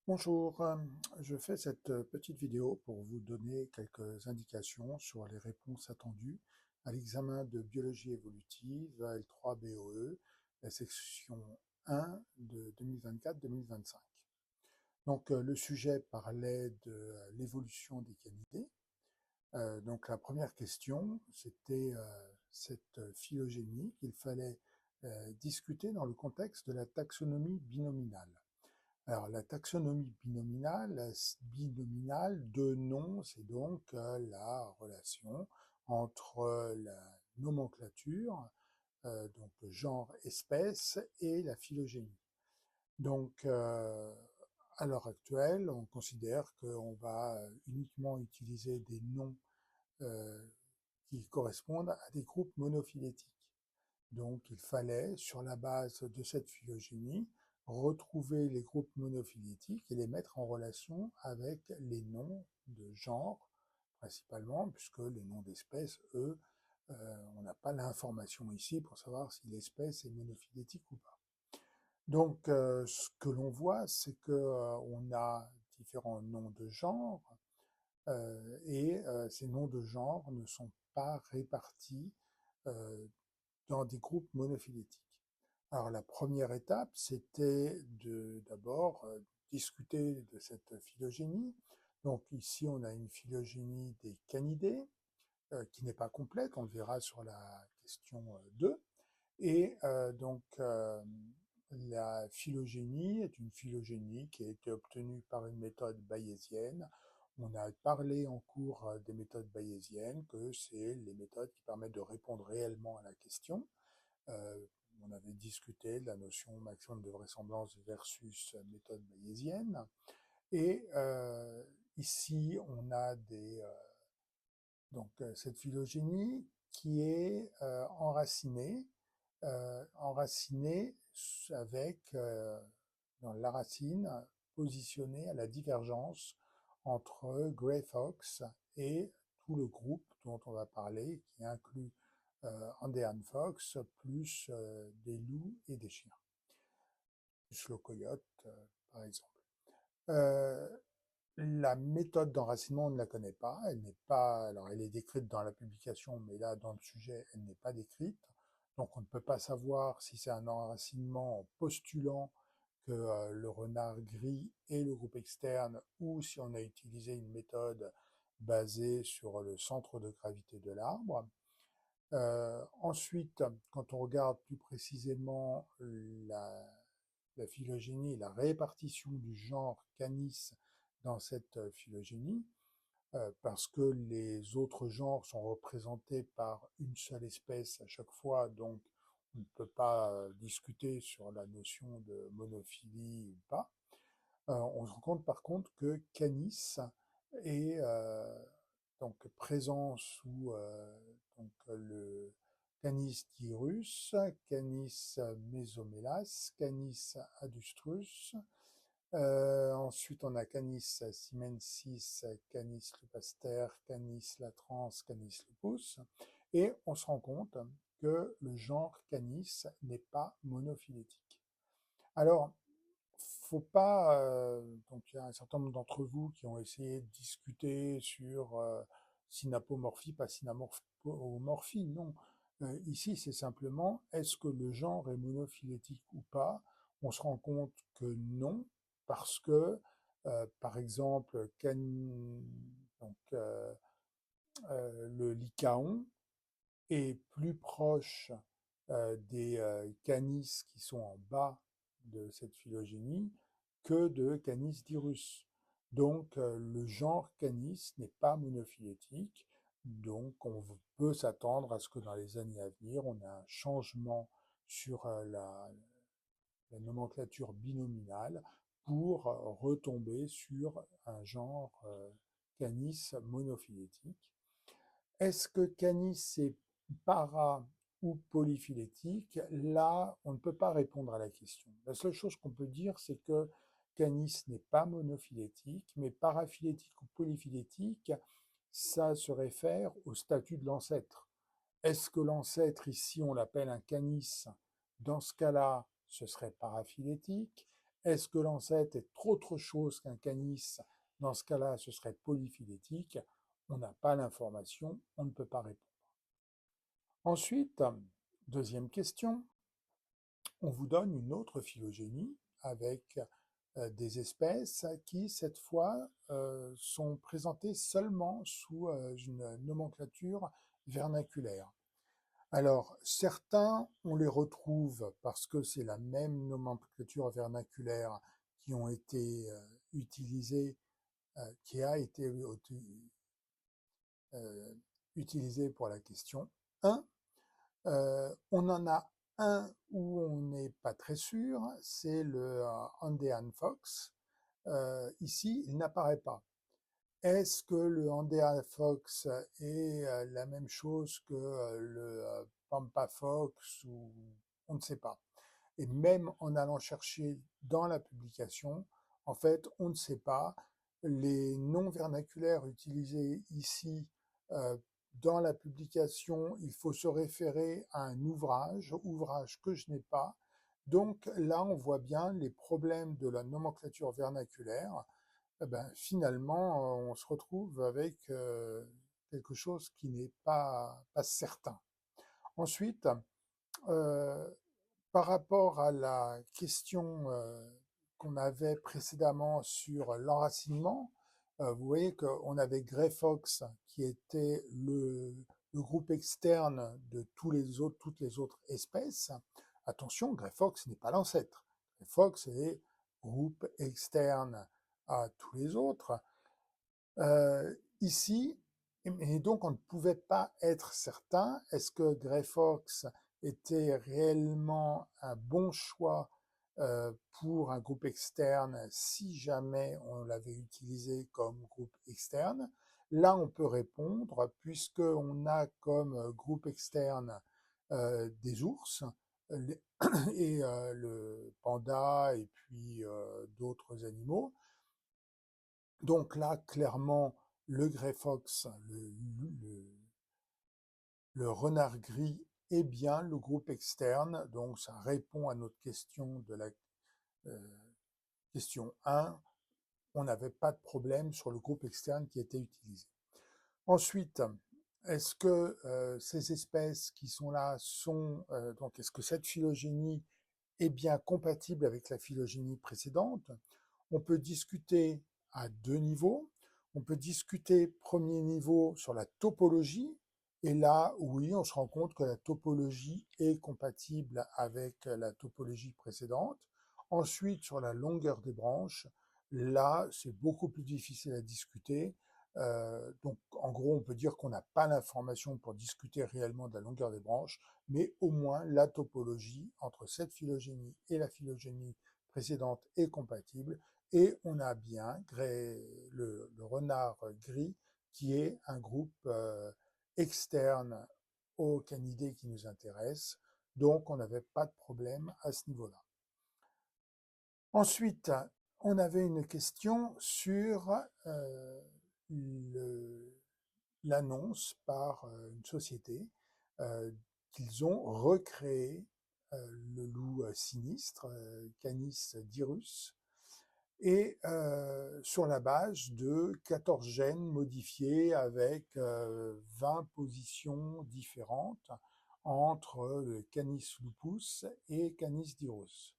Bonjour, je fais cette petite vidéo pour vous donner quelques indications sur les réponses attendues à l'examen de biologie évolutive L3 BOE, la section 1 de 2024-2025. Donc le sujet parlait de l'évolution des canidés. Donc la première question, c'était cette phylogénie qu'il fallait discuter dans le contexte de la taxonomie binominale. Alors, la taxonomie binominale de nom, c'est donc la relation entre la nomenclature, donc le genre espèce, et la phylogénie. Donc, à l'heure actuelle, on considère qu'on va uniquement utiliser des noms euh, qui correspondent à des groupes monophylétiques. Donc, il fallait, sur la base de cette phylogénie, retrouver les groupes monophylétiques et les mettre en relation avec les noms de genre, principalement, puisque les noms d'espèces, eux, on n'a pas l'information ici pour savoir si l'espèce est monophylétique ou pas. Donc, ce que l'on voit, c'est que on a différents noms de genre, et ces noms de genre ne sont pas répartis euh, dans des groupes monophylétiques. Alors la première étape, c'était de d'abord discuter de cette phylogénie. Donc ici, on a une phylogénie des canidés qui n'est pas complète, on le verra sur la question 2. Et la phylogénie est une phylogénie qui a été obtenue par une méthode bayésienne. On a parlé en cours des méthodes bayésiennes, que c'est les méthodes qui permettent de répondre réellement à la question. Euh, on avait discuté de la notion maximum de vraisemblance versus méthode bayésienne. Et ici, on a cette phylogénie qui est enracinée avec, dans la racine, positionnée à la divergence entre Grey Fox et tout le groupe dont on va parler, qui inclut Andean Fox, plus des loups et des chiens, plus le coyote, par exemple. Euh, la méthode d'enracinement, on ne la connaît pas. Elle n'est pas, alors elle est décrite dans la publication, mais là, dans le sujet, elle n'est pas décrite. Donc, on ne peut pas savoir si c'est un enracinement en postulant que le renard gris est le groupe externe ou si on a utilisé une méthode basée sur le centre de gravité de l'arbre. Ensuite, quand on regarde plus précisément la phylogénie, la répartition du genre Canis dans cette phylogénie, parce que les autres genres sont représentés par une seule espèce à chaque fois, donc on ne peut pas discuter sur la notion de monophylie ou pas. On se rend compte par contre que Canis est donc présent sous donc, le Canis dirus, Canis mesomelas, Canis adustrus. Ensuite, on a Canis simensis, Canis lupaster, Canis latrans, Canis lupus. Et on se rend compte que le genre Canis n'est pas monophylétique. Alors, faut pas. Donc, il y a un certain nombre d'entre vous qui ont essayé de discuter sur synapomorphie, pas synapomorphie. Non. Ici, c'est simplement est-ce que le genre est monophylétique ou pas. On se rend compte que non, parce que, par exemple, donc, le lycaon est plus proche des canis qui sont en bas de cette phylogénie que de Canis dirus. Donc le genre Canis n'est pas monophylétique, donc on peut s'attendre à ce que dans les années à venir, on ait un changement sur la nomenclature binominale pour retomber sur un genre Canis monophylétique. Est-ce que Canis est para ou polyphylétique? Là, on ne peut pas répondre à la question. La seule chose qu'on peut dire, c'est que Canis n'est pas monophylétique, mais paraphylétique ou polyphylétique, ça se réfère au statut de l'ancêtre. Est-ce que l'ancêtre, ici, on l'appelle un Canis? Dans ce cas-là, ce serait paraphylétique. Est-ce que l'ancêtre est autre chose qu'un canis? Dans ce cas-là, ce serait polyphylétique. On n'a pas l'information, on ne peut pas répondre. Ensuite, deuxième question, on vous donne une autre phylogénie avec des espèces qui, cette fois, sont présentées seulement sous une nomenclature vernaculaire. Alors, certains, on les retrouve parce que c'est la même nomenclature vernaculaire qui ont été utilisées, qui a été utilisée pour la question 1. On en a un où on n'est pas très sûr, c'est le Andean fox. Ici, il n'apparaît pas. Est-ce que le Andean fox est la même chose que le Pampa fox ou on ne sait pas. Et même en allant chercher dans la publication, en fait, on ne sait pas. Les noms vernaculaires utilisés ici dans la publication, il faut se référer à un ouvrage que je n'ai pas. Donc là, on voit bien les problèmes de la nomenclature vernaculaire. Eh ben, finalement, on se retrouve avec quelque chose qui n'est pas certain. Ensuite, euh, par rapport à la question qu'on avait précédemment sur l'enracinement, vous voyez qu'on avait Grey Fox qui était le groupe externe de toutes les autres espèces. Attention, Grey Fox n'est pas l'ancêtre. Grey Fox est groupe externe à tous les autres. Ici, et donc on ne pouvait pas être certain, est-ce que Grey Fox était réellement un bon choix pour un groupe externe si jamais on l'avait utilisé comme groupe externe? Là, on peut répondre, puisqu'on a comme groupe externe des ours et le panda et puis d'autres animaux. Donc là, clairement, le Grey Fox, le renard gris est bien le groupe externe, donc ça répond à notre question de la question 1. On n'avait pas de problème sur le groupe externe qui était utilisé. Ensuite, est-ce que ces espèces qui sont là sont, donc est-ce que cette phylogénie est bien compatible avec la phylogénie précédente? On peut discuter à deux niveaux. On peut discuter premier niveau sur la topologie, et là, oui, on se rend compte que la topologie est compatible avec la topologie précédente. Ensuite, sur la longueur des branches, là, c'est beaucoup plus difficile à discuter. Donc, en gros, on peut dire qu'on n'a pas l'information pour discuter réellement de la longueur des branches, mais au moins la topologie entre cette phylogénie et la phylogénie précédente est compatible, et on a bien le renard gris qui est un groupe externe aux canidés qui nous intéressent, donc on n'avait pas de problème à ce niveau-là. Ensuite, on avait une question sur l'annonce par une société qu'ils ont recréé le loup sinistre, Canis dirus, et sur la base de 14 gènes modifiés avec 20 positions différentes entre le Canis lupus et Canis dirus.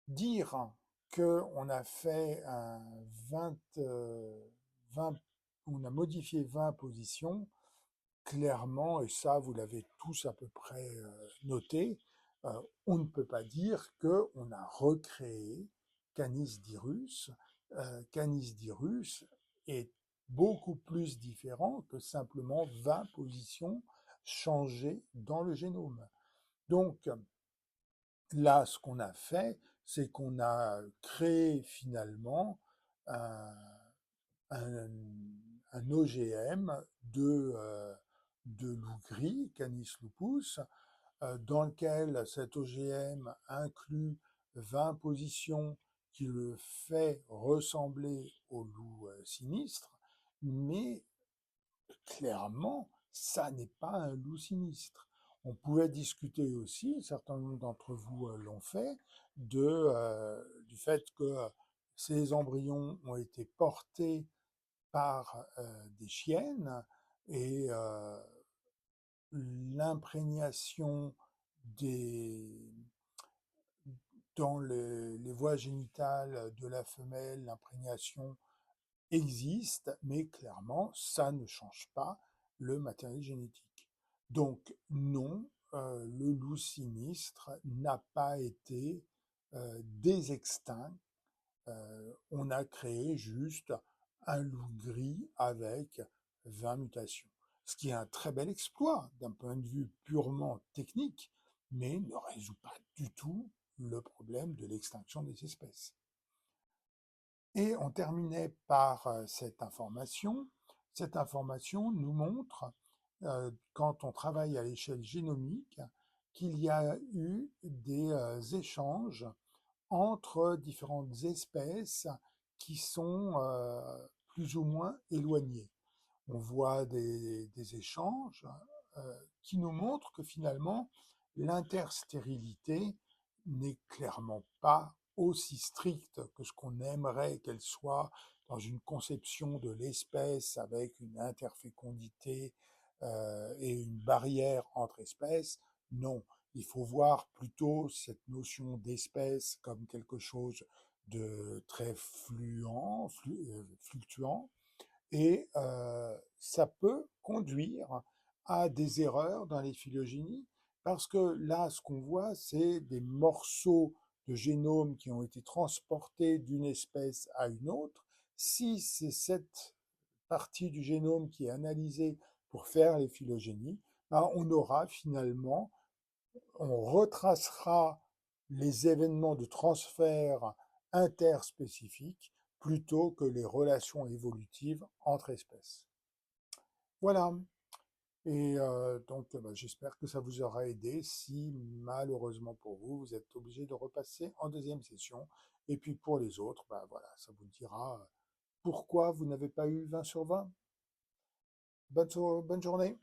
Dire qu'on a fait un 20, on a modifié 20 positions, clairement, et ça vous l'avez tous à peu près noté, on ne peut pas dire qu'on a recréé Canis dirus. Canis dirus est beaucoup plus différent que simplement 20 positions changées dans le génome. Donc là, ce qu'on a fait, c'est qu'on a créé finalement un, un OGM de loup gris, Canis lupus, dans lequel cet OGM inclut 20 positions qui le fait ressembler au loup sinistre, mais clairement, ça n'est pas un loup sinistre. On pouvait discuter aussi, un certain nombre d'entre vous l'ont fait, du fait que ces embryons ont été portés par des chiennes et l'imprégnation des, dans les voies génitales de la femelle, l'imprégnation existe, mais clairement, ça ne change pas le matériel génétique. Donc non, le loup sinistre n'a pas été désextinct. On a créé juste un loup gris avec 20 mutations. Ce qui est un très bel exploit d'un point de vue purement technique, mais ne résout pas du tout le problème de l'extinction des espèces. Et on terminait par cette information. Cette information nous montre, quand on travaille à l'échelle génomique, qu'il y a eu des échanges entre différentes espèces qui sont plus ou moins éloignées. On voit des échanges qui nous montrent que finalement, l'interstérilité n'est clairement pas aussi stricte que ce qu'on aimerait qu'elle soit dans une conception de l'espèce avec une interfécondité et une barrière entre espèces. Non, il faut voir plutôt cette notion d'espèce comme quelque chose de très fluctuant, et ça peut conduire à des erreurs dans les phylogénies, parce que là, ce qu'on voit, c'est des morceaux de génome qui ont été transportés d'une espèce à une autre. Si c'est cette partie du génome qui est analysée pour faire les phylogénies, ben on aura finalement, on retracera les événements de transfert interspécifiques plutôt que les relations évolutives entre espèces. Voilà. Et donc, bah, j'espère que ça vous aura aidé. Si malheureusement pour vous, vous êtes obligé de repasser en deuxième session. Et puis pour les autres, bah, voilà, ça vous dira pourquoi vous n'avez pas eu 20 sur 20. Bonne journée.